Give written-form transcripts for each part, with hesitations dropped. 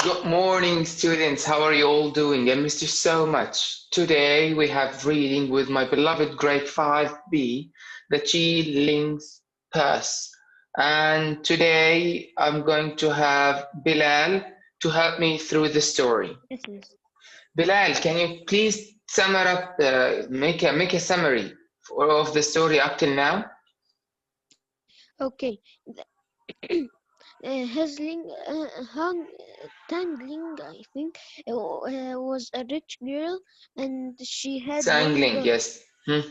Good morning, students. How are you all doing? I missed you so much. Today we have reading with my beloved grade 5B, The Cheeling's Purse. And today I'm going to have Bilal to help me through the story. Yes, yes. Bilal, can you please sum it up, make a summary of the story up till now? Okay. Tangling, I think, was a rich girl, and she had one Sangling, daughter. yes. Hmm.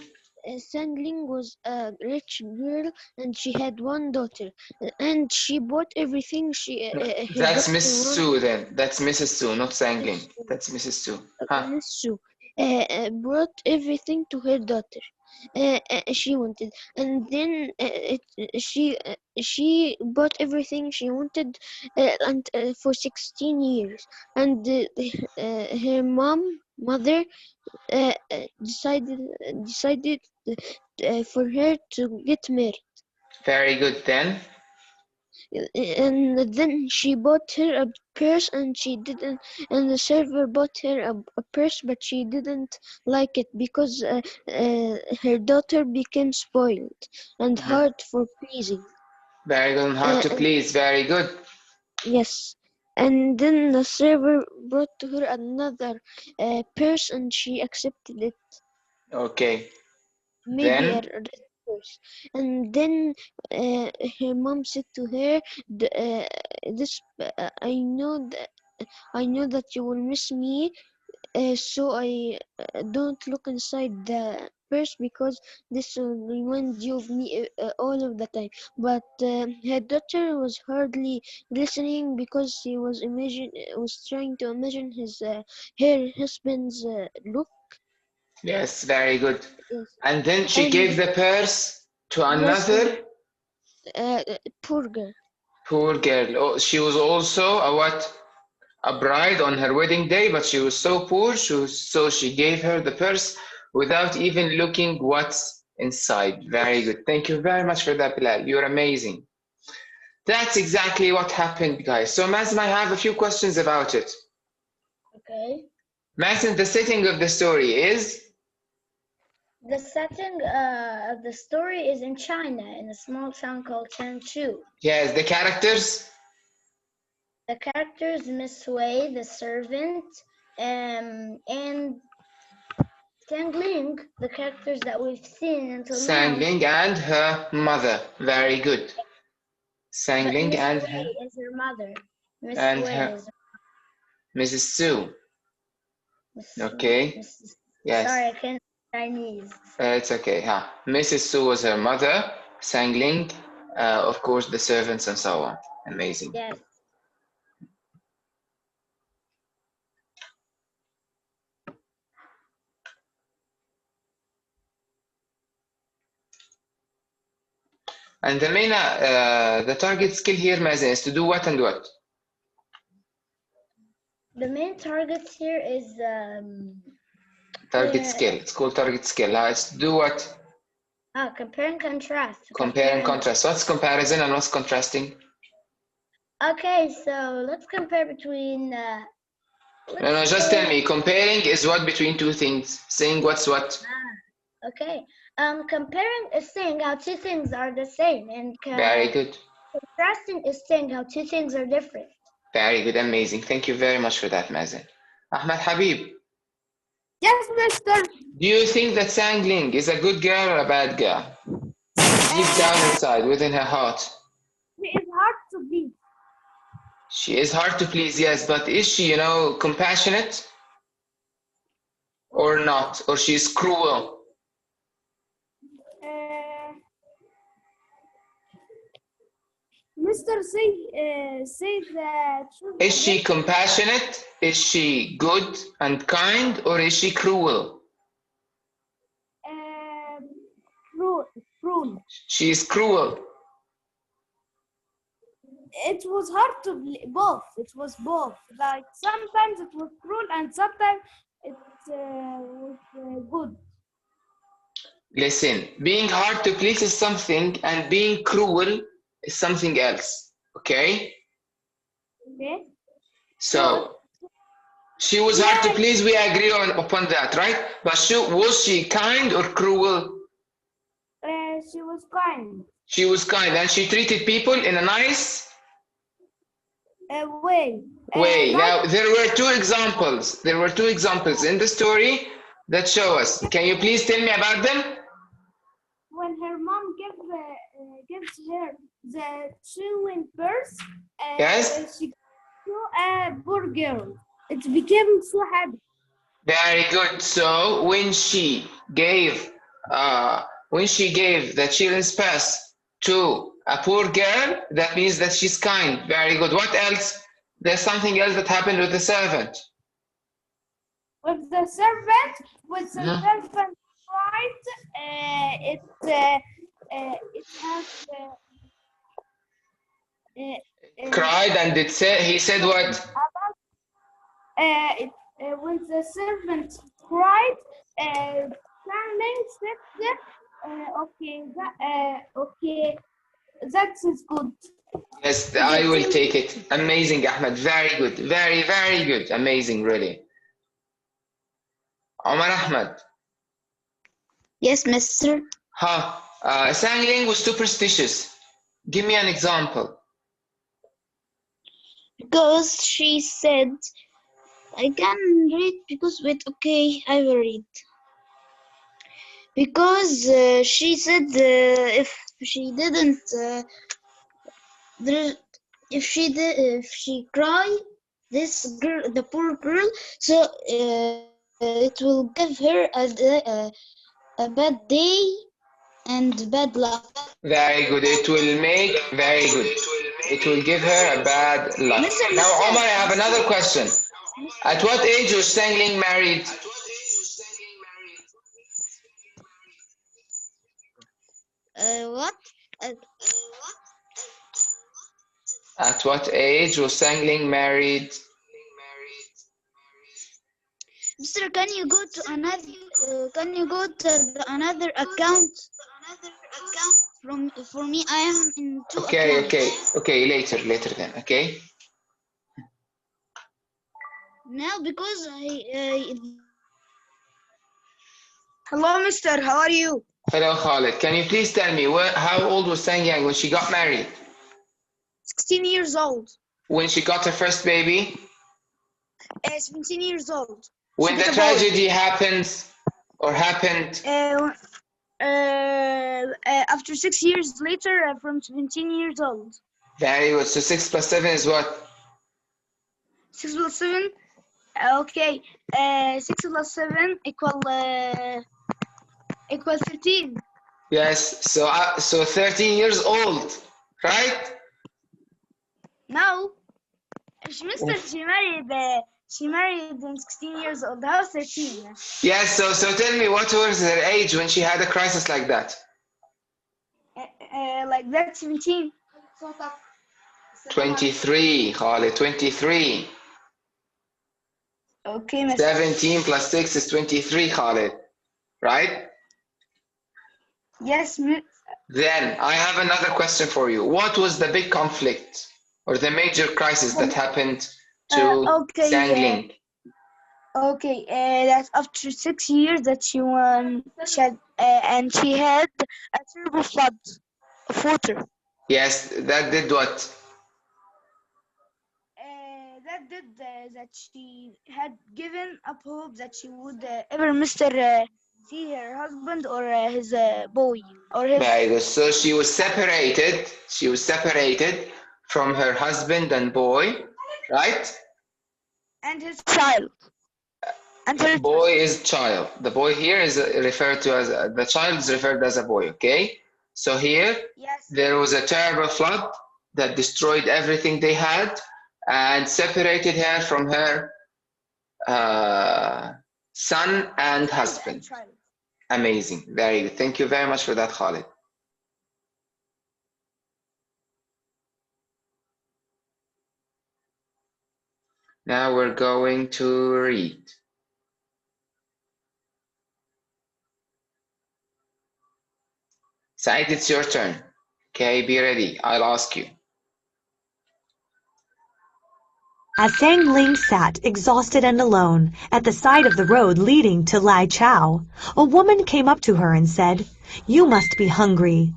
Sangling was a rich girl, and she had one daughter, and she bought everything No, her that's daughter Miss wanted. Sue then. That's Mrs. Sue, not Sangling. That's Mrs. Sue. Huh. Miss Sue brought everything to her daughter. She wanted, and then she bought everything she wanted, and for 16 years. And her mother decided for her to get married. Very good then. And then she bought her a purse, and she didn't, and the server bought her a purse, but she didn't like it because her daughter became spoiled and Mhm. hard for pleasing. Very good and hard to And please. Very good. yes, and then the server brought to her another purse, and she accepted it. Okay. Maybe a Then, red purse. And then her mom said to her, "This I know that you will miss me, so I don't look inside the purse because this will remind you of me all of the time." But her daughter was hardly listening because she was trying to imagine her husband's look. yes, very good. Yes. And then she gave And the purse to yes, and another poor girl. poor girl. Oh, she was also a what? A bride on her wedding day, but she was so poor, so she gave her the purse without even looking what's inside. Very good. Thank you very much for that, Bilal. You're amazing. That's exactly what happened, guys. So, Mazen, I have a few questions about it. Okay. Mazen, the setting of the story is The setting of the story is in China, in a small town called Changzhou. yes, the characters. The characters Miss Wei, the servant, and Tang Ling, the characters that we've seen until now. Sangling and her mother. Very good. But Sangling Miss and her Wei is her mother. Miss and Wei her is Mrs. Sue. Miss. Okay. Miss Yes. Sorry, I can't Chinese. It's okay. Huh. Mrs. Sue was her mother. Sangling, of course, the servants and so on. Amazing. Yes. And the target skill here, Mazen, is to do what and what? The main target here is Target skill. It's called target skill. It's to do what? compare and contrast. Compare and contrast. What's comparison and what's contrasting? Okay, so let's compare between. No, just tell me. Comparing is what between two things. Saying what's what? Okay. Comparing is saying how two things are the same, and Very good. contrasting is saying how two things are different. Very good. Amazing. Thank you very much for that, Mazen. Ahmed Habib, Yes, mister. do you think that Sangling is a good girl or a bad girl? Deep down inside, within her heart. It is hard to beat. She is hard to please, yes, but is she, compassionate or not? Or she's cruel? Mister say that. Is she compassionate? Is she good and kind? Or is she cruel? Cruel. She is cruel. It was hard to both. It was both. Like sometimes it was cruel and sometimes it was good. Listen, being hard to please is something, and being cruel is something else. Okay? Okay. So she was hard to please. We agree upon that, right? But was she kind or cruel? She was kind. She was kind, and she treated people in a nice Way. way. Now there were two examples. There were two examples in the story that show us. Can you please tell me about them? When her mom gives her the chewing purse, Yes. she to a poor girl. It became so happy. Very good. So when she gave the children's purse to a poor girl, that means that she's kind. Very good. What else? There's something else that happened with the servant. With the servant, servant right, it has Cried and he said what? When the servant cried, Darling said, okay, that is good. Yes, I will take it. Amazing, Ahmed. Very good. Very, very good. Amazing, really. Omar Ahmed. Yes, mister. Sangling was superstitious. Give me an example. Because she said, I can read because wait, okay, I will read. Because she said if she didn't, if she cry, this girl, the poor girl, so it will give her a bad day and bad luck. Very good. It will make very good. It will give her a bad luck. Now, Omar, I have another question. At what age was Sangling married? What? At what age was Sangling married? Mister, can you go to another? Can you go to another account? For me, I am in two accounts. Okay. Later then. Okay. Now because I. Hello, mister. How are you? Hello, Khalid. Can you please tell me how old was Sangyang when she got married? 16 years old. When she got her first baby? 17 years old. When the tragedy happened? After 6 years later, from 17 years old. Very good. So 6 plus 7 is what? 6 plus 7? Okay. 6 plus 7 equal 13. Yes. So 13 years old, right? No. She married when 16 years old. How 13? Yes. So tell me, what was her age when she had a crisis like that? Like that, 17. 23, Khalid. 23. Okay, mister. 17 plus 6 is 23, Khalid. Right? Yes, Then I have another question for you. What was the big conflict or the major crisis that happened to Sangling? Okay, that after 6 years that she had a terrible flood of water. Yes, that did what? That she had given up hope that she would ever see her husband or his boy or his. Very good. So she was separated. She was separated from her husband and boy, right? And his child. And her boy is child. The boy here is referred to as the child is referred as a boy. Okay. So here there was a terrible flood that destroyed everything they had and separated her from her son and husband. Amazing. Very good. Thank you very much for that, Khalid. Now we're going to read. Said, it's your turn. Okay, be ready. I'll ask you. As Sang Ling sat exhausted and alone at the side of the road leading to Lai Chao, a woman came up to her and said, "You must be hungry.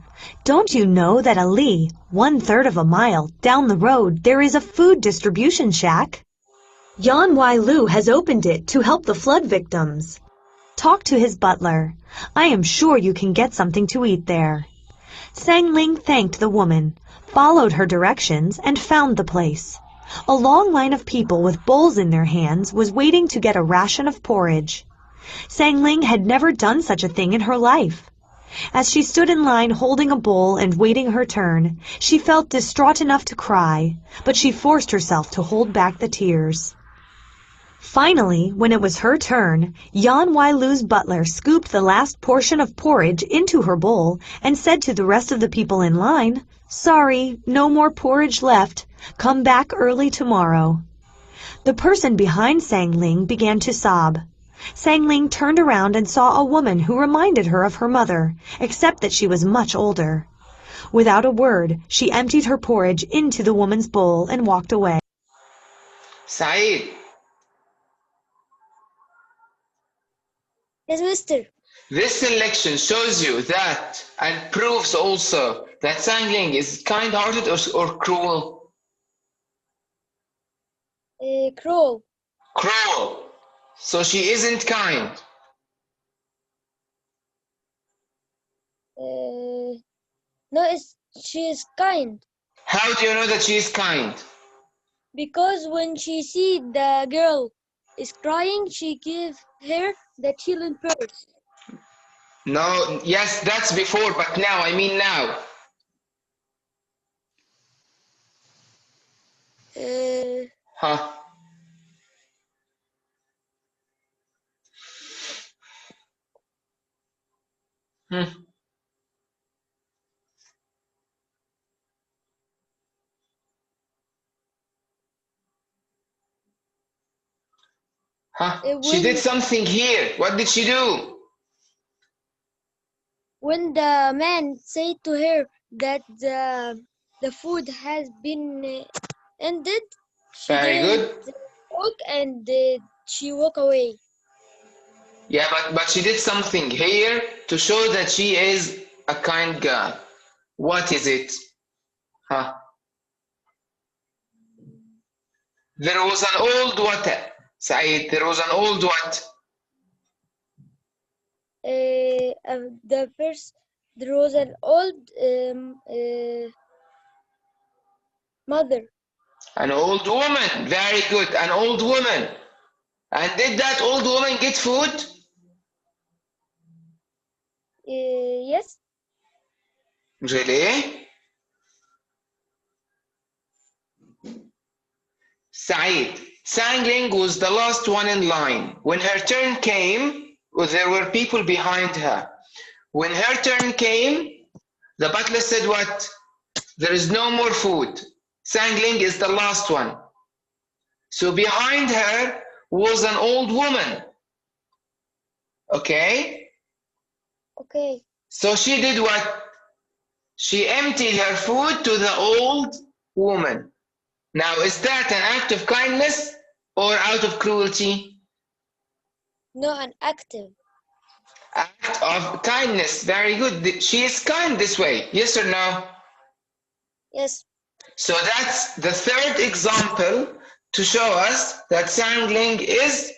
Don't you know that a li, 1/3 of a mile, down the road there is a food distribution shack? Yan Wai Lu has opened it to help the flood victims. Talk to his butler. I am sure you can get something to eat there." Sang Ling thanked the woman, followed her directions, and found the place. A long line of people with bowls in their hands was waiting to get a ration of porridge. Sang Ling had never done such a thing in her life. As she stood in line holding a bowl and waiting her turn, she felt distraught enough to cry, but she forced herself to hold back the tears. Finally, when it was her turn, Yan Wai Lu's butler scooped the last portion of porridge into her bowl and said to the rest of the people in line, "Sorry, no more porridge left. Come back early tomorrow." The person behind Sang Ling began to sob. Sang Ling turned around and saw a woman who reminded her of her mother, except that she was much older. Without a word, she emptied her porridge into the woman's bowl and walked away. Saeed, Yes, mister. this selection shows you that and proves also that Sang Ling is kind-hearted or cruel. Cruel. Cruel. So she isn't kind. No, she is kind. How do you know that she is kind? Because when she see the girl is crying, she give her the children purse. No, yes, that's before, but now, I mean now. Huh? Hmm. Huh? She did When something here. What did she do? the man said to her that the food has been ended, she Very didn't good. talk and she walk away. Yeah, but she did something here to show that she is a kind girl. What is it? Huh? There was an old what? Saeed, there was an old what? The first there was an old mother. An old woman. Very good. An old woman. And did that old woman get food? Yes. Really? Saeed, Sang Ling was the last one in line. When her turn came, there were people behind her. When her turn came, the butler said what? There is no more food. Sang Ling is the last one. So behind her was an old woman. Okay? Okay. So she did what? She emptied her food to the old woman. Now, is that an act of kindness or out of cruelty? No, an active. Act of kindness. Very good. She is kind this way. Yes or no? Yes. So that's the third example to show us that Sang Ling is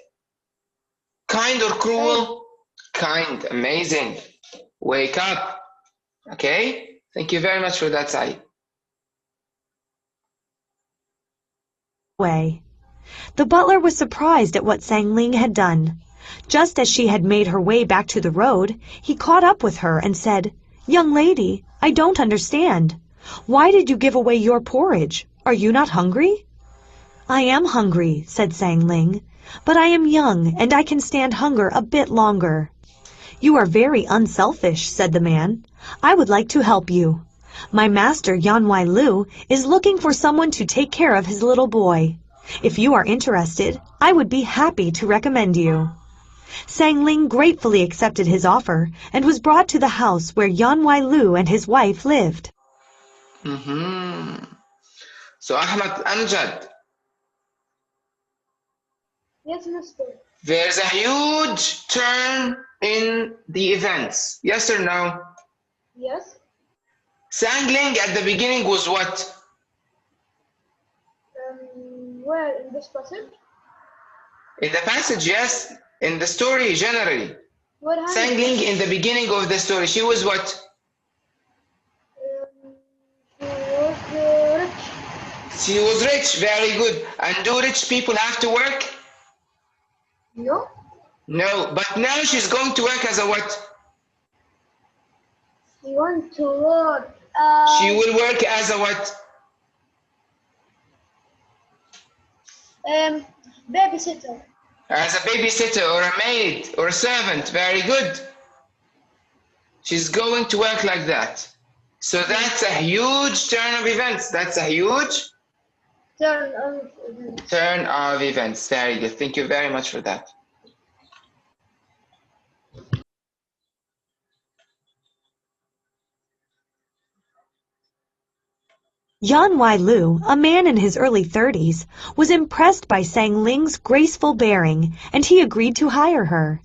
kind or cruel? Kind. Amazing. Wake up. Okay? Thank you very much for that, Saeed. The butler was surprised at what Sang Ling had done. Just as she had made her way back to the road, he caught up with her and said, "Young lady, I don't understand. Why did you give away your porridge? Are you not hungry?" "I am hungry," said Sang Ling, "but I am young and I can stand hunger a bit longer." "You are very unselfish," said the man. "I would like to help you. My master Yan Wai Lu is looking for someone to take care of his little boy. If you are interested, I would be happy to recommend you." Sang Ling gratefully accepted his offer and was brought to the house where Yan Wai Lu and his wife lived. So Ahmad Amjad, Yes, mister. There's a huge turn in the events. Yes or no? Yes. Sangling at the beginning was what? Where in this passage? In the passage, yes. In the story, generally. What happened? Sangling in the beginning of the story, she was what? She was rich. She was rich, very good. And do rich people have to work? No. No, but now she's going to work as a what? She went to work. She will work as a what? Babysitter. As a babysitter or a maid or a servant. Very good. She's going to work like that. So that's a huge turn of events. That's a huge Turn of events. turn of events. Very good. Thank you very much for that. Yan Wai Lu, a man in his early 30s, was impressed by Sang Ling's graceful bearing, and he agreed to hire her.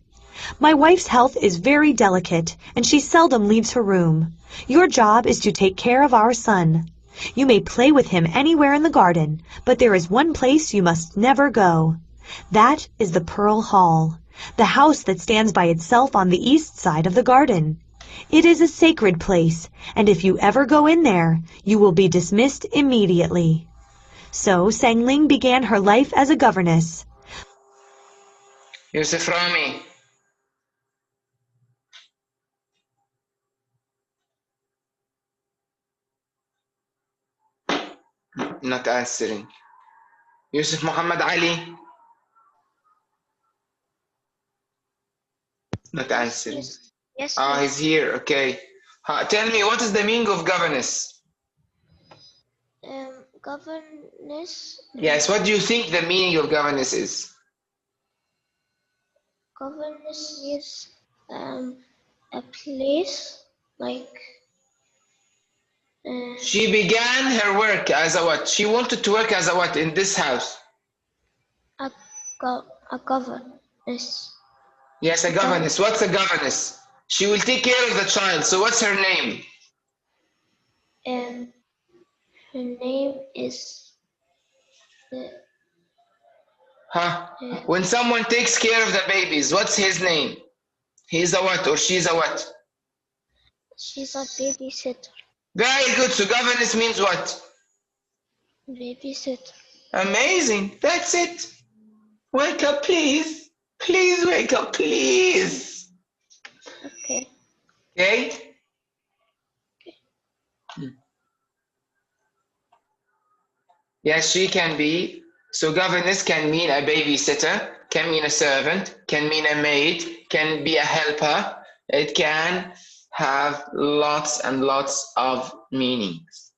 My wife's health is very delicate, and she seldom leaves her room. Your job is to take care of our son. You may play with him anywhere in the garden, but there is one place you must never go. That is the Pearl Hall, the house that stands by itself on the east side of the garden. It is a sacred place, and if you ever go in there, you will be dismissed immediately. So Sang Ling began her life as a governess. Yusuf Rami. Not answering. Yusuf Muhammad Ali. Not answering. Yes. Ah, he's here. Okay. Tell me, what is the meaning of governess? Governess. Yes, what do you think the meaning of governess is? Governess is a place like. She began her work as a what? She wanted to work as a what in this house? A governess. Yes, a governess. What's a governess? She will take care of the child. So what's her name? Her name is. When someone takes care of the babies, what's his name? He's a what or she's a what? She's a babysitter. Very good. So governess means what? Babysitter. Amazing. That's it. Wake up, please. Please wake up, please. Okay. Okay? Yes, she can be. So governess can mean a babysitter, can mean a servant, can mean a maid, can be a helper. It can have lots and lots of meanings.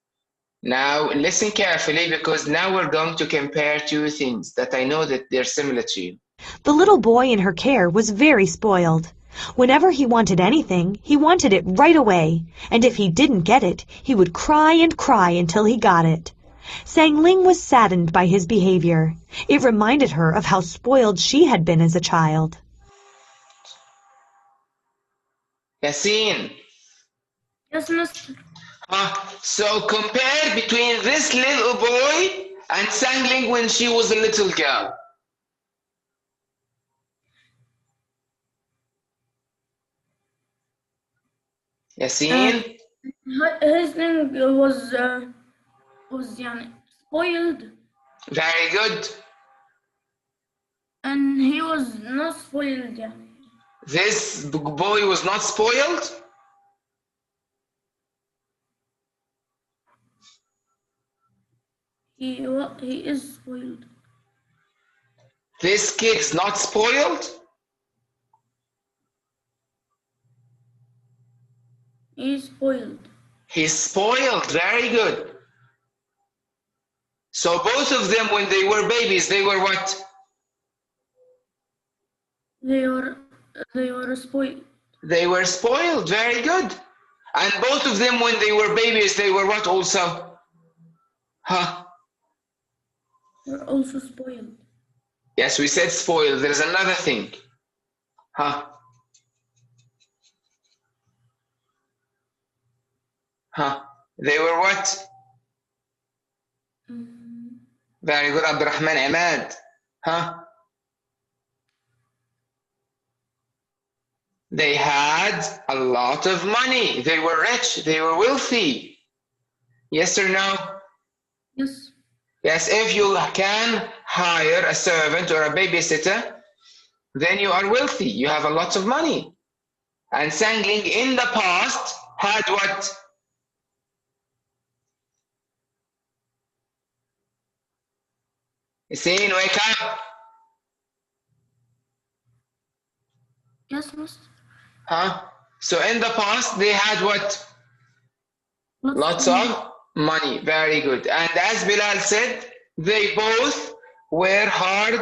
Now listen carefully, because now we're going to compare two things that I know that they're similar to you. The little boy in her care was very spoiled. Whenever he wanted anything, he wanted it right away, and if he didn't get it, he would cry and cry until he got it. Sang Ling was saddened by his behavior. It reminded her of how spoiled she had been as a child. Yassine. Yes, mister. So compare between this little boy and Sang Ling when she was a little girl. Yassine? His name was spoiled, Very good. and he was not spoiled. This boy was not spoiled? He is spoiled. This kid's not spoiled? He is spoiled. He's spoiled. Very good. So both of them, when they were babies, they were what? They were spoiled. They were spoiled. Very good. And both of them, when they were babies, they were what also? Were also spoiled. Yes, we said spoil. There's another thing. Huh? Huh? They were what? Very good, Abdurrahman Ahmad. Huh? They had a lot of money. They were rich. They were wealthy. Yes or no? Yes. Yes, if you can hire a servant or a babysitter, then you are wealthy. You have a lot of money. And Sangling in the past had what? Yassine, wake up. Yes, Miss. Huh? So in the past, they had what? Lots money. of money. Very good. And as Bilal said, they both were hard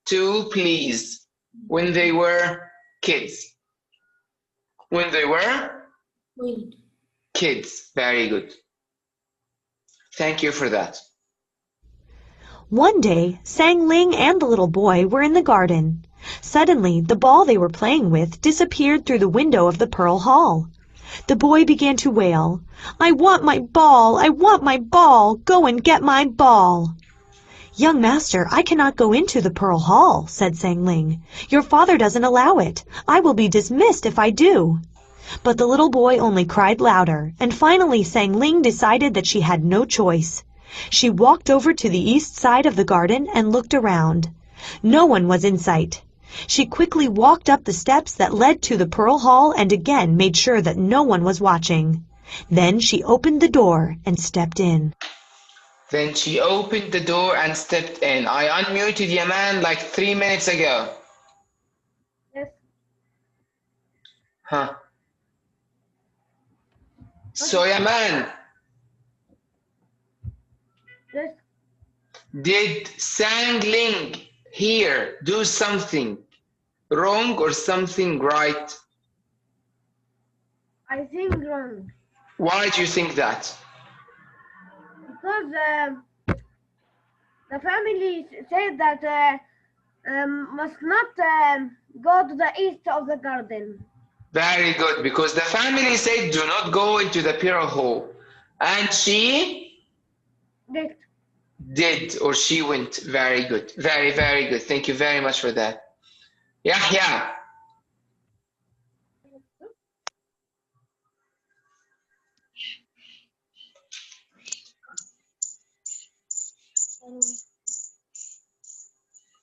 to please when they were kids. When they were Wait. kids. Very good. Thank you for that. One day, Sang Ling and the little boy were in the garden. Suddenly, the ball they were playing with disappeared through the window of the Pearl Hall. The boy began to wail, "I want my ball! I want my ball! Go and get my ball!" "Young master, I cannot go into the Pearl Hall," said Sang Ling. "Your father doesn't allow it. I will be dismissed if I do." But the little boy only cried louder, and finally Sang Ling decided that she had no choice. She walked over to the east side of the garden and looked around. No one was in sight. She quickly walked up the steps that led to the Pearl Hall and again made sure that no one was watching. Then she opened the door and stepped in. Then she opened the door and stepped in. I unmuted Yaman like 3 minutes ago. Yes. Huh? So Yaman, Yes. did Sang Ling here do something wrong or something right? I think wrong Why do you think that? because the family said that must not go to the east of the garden. Very good, because the family said do not go into the Pearl Hall. And she Yes. did, or she went. Very good. Very, very good. Thank you very much for that. Yahya.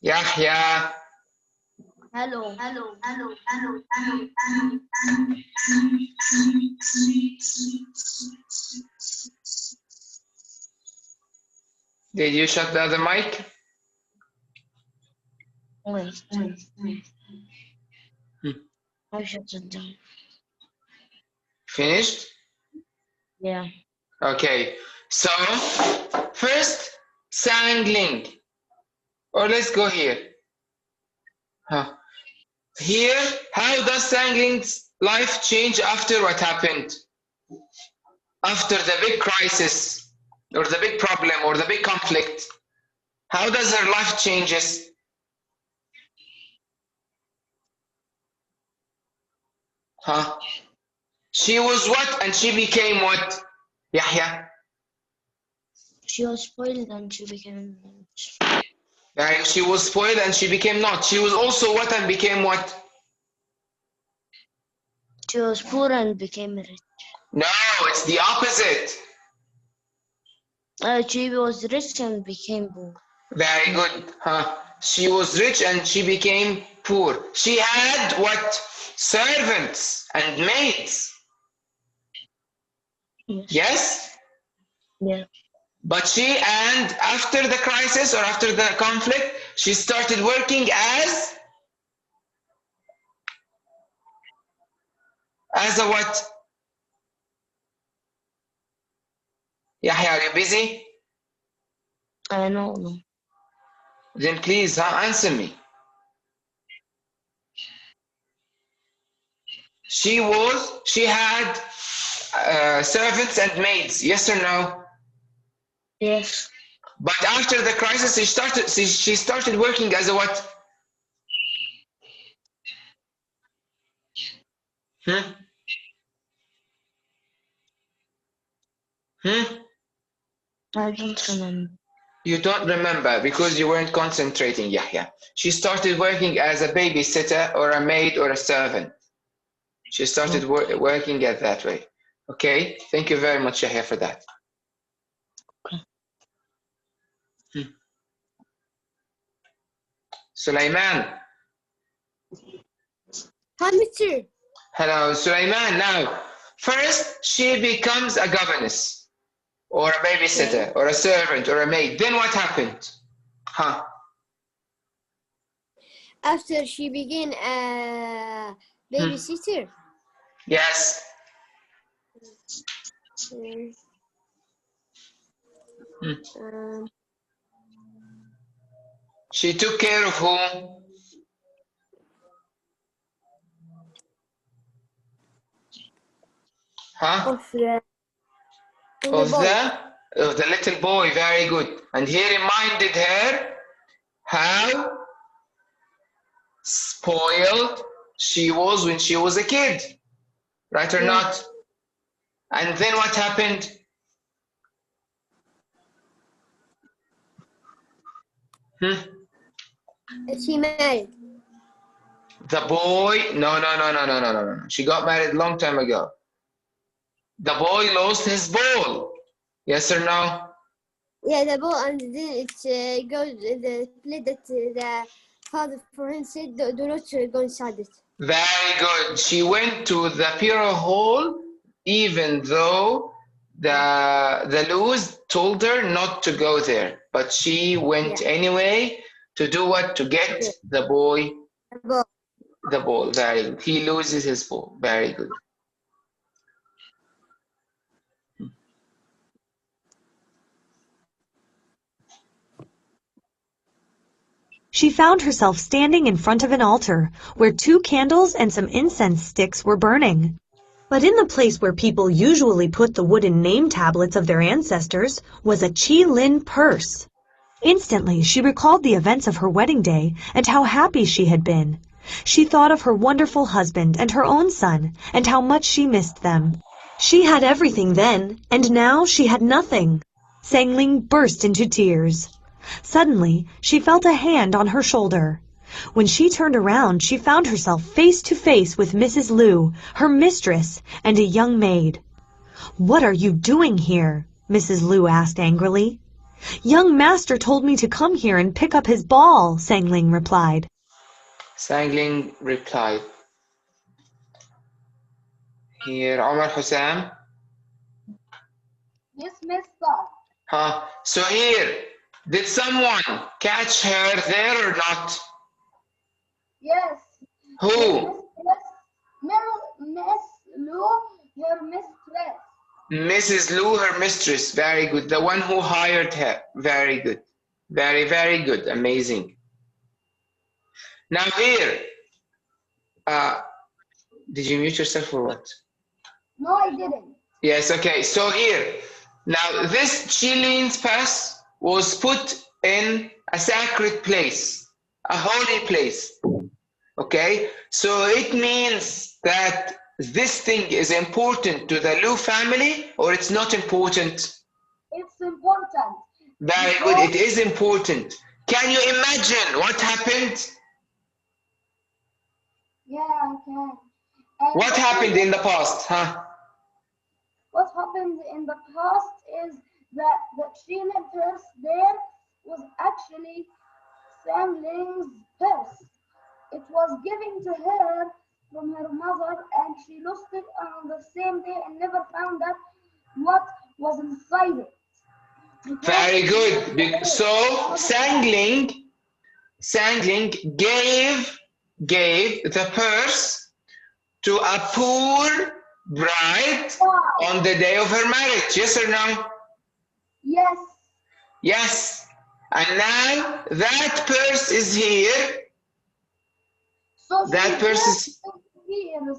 Yahya. Hello. Did you shut the other mic? Wait. I shut it down. Finished? Yeah. Okay. So, first, Sang Ling. Or let's go here. Huh. Here, how does Sang Ling's life change after what happened? After the big crisis, or the big problem, or the big conflict. How does her life changes? Huh? She was what and she became what? Yahya? She was spoiled and she became rich. She was spoiled and she became not. She was also what and became what? She was poor and became rich. No, it's the opposite. She was rich and became poor. Very good. Huh? She was rich and she became poor. She had what? Servants and maids. Yes? Yeah. But and after the crisis or after the conflict, she started working as a what? Yahya, are you busy? No. Then please answer me. She had servants and maids, yes or no? Yes. But after the crisis, she started working as a what? Hmm? Hmm? I don't remember. You don't remember because you weren't concentrating, Yahya. She started working as a babysitter or a maid or a servant. She started working at that way. Okay, thank you very much, Yahya, for that. Hmm. Sulaiman. Hi, Mister. Hello, Sulaiman. Now, first she becomes a governess or a babysitter or a servant or a maid. Then what happened? Huh? After she became a babysitter. Yes. Mm, Hmm. She took care of whom? Huh? of the Of boy. the little boy. Very good. And he reminded her how spoiled she was when she was a kid. Right or Yeah. not? And then what happened? Hmm? She married. The boy, no. She got married a long time ago. The boy lost his ball. Yes or no? Yeah, the ball, and then it goes the plate that the father for him said, do not go inside it. Very good. She went to the Piro Hall even though the Luz told her not to go there. But she went anyway to do what? To get the boy The ball. the ball. Very good. He loses his ball. Very good. She found herself standing in front of an altar where 2 candles and some incense sticks were burning. But in the place where people usually put the wooden name tablets of their ancestors was a Chi Lin purse. Instantly, she recalled the events of her wedding day and how happy she had been. She thought of her wonderful husband and her own son and how much she missed them. She had everything then, and now she had nothing. Sangling burst into tears. Suddenly, she felt a hand on her shoulder. When she turned around, she found herself face to face with Mrs. Liu, her mistress, and a young maid. "What are you doing here?" Mrs. Liu asked angrily. "Young master told me to come here and pick up his ball," Sangling replied. Sangling replied. Here, Omar Hussam. Yes, mister. Huh? So here, did someone catch her there or not? Yes. Who? Miss Lou, your mistress. Mrs. Liu, her mistress. Very good. The one who hired her. Very good. Very, very good. Amazing. Now here, uh, did you mute yourself or what? No, I didn't. Yes, okay. So here, now this Chilean's pass was put in a sacred place, a holy place. Okay, so it means that this thing is important to the Lu family or it's not important? It's important. Very good, it is important. Can you imagine what happened? Yeah, I can. And What happened in the past, huh? what happened in the past is that the Chilean purse there was actually Samling's purse. It was given to her from her mother and she lost it on the same day and never found out what was inside it. Very good. So Sangling gave the purse to a poor bride on the day of her marriage. Yes or no? Yes. Yes. And now that purse is here. So That purse is... years.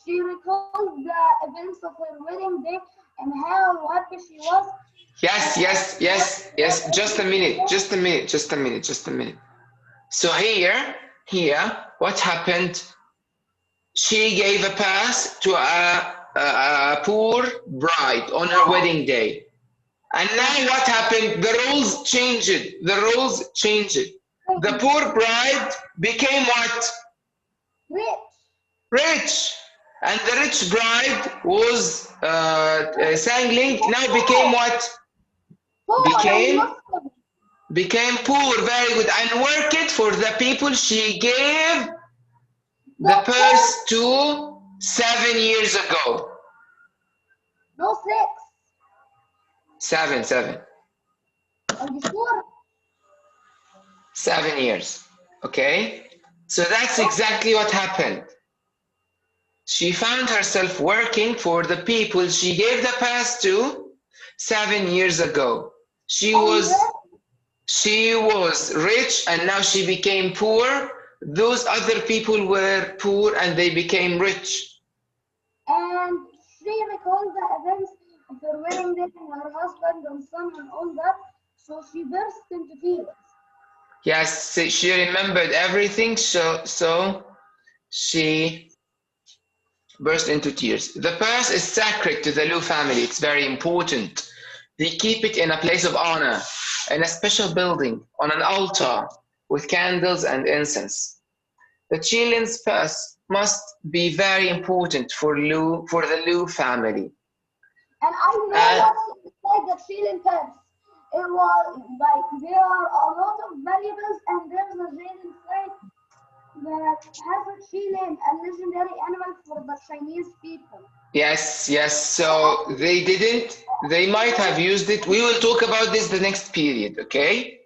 She recalled the events of her wedding day and how happy she was. Yes. Just a minute. So here, what happened? She gave a pass to a poor bride on her wedding day. And now what happened? The rules changed. The poor bride became what? Rich. And the rich bride was sangling, now became what? Became poor, very good, and worked for the people she gave the purse to 7 years ago. No, 6. 7. Are you sure? 7 years. Okay? So that's exactly what happened. She found herself working for the people she gave the past to 7 years ago. She was rich and now she became poor. Those other people were poor and they became rich. And she recalled the events of her wedding day and her husband and son and all that, so she burst into tears. Yes, she remembered everything, so she burst into tears. The purse is sacred to the Liu family. It's very important. They keep it in a place of honor, in a special building, on an altar, with candles and incense. The Chilean's purse must be very important for the Liu family. And I know what's inside the Chilean purse. It was like there are a lot of valuables, and there's a jade inside that has a Chilean, a legendary animal for the Chinese people. Yes. So they might have used it. We will talk about this the next period, okay?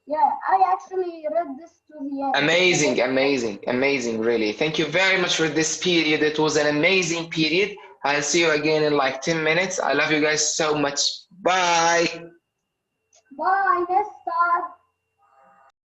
Yeah, I actually read this to the end. Amazing, really. Thank you very much for this period. It was an amazing period. I'll see you again in like 10 minutes. I love you guys so much. Bye. Bye, Mister.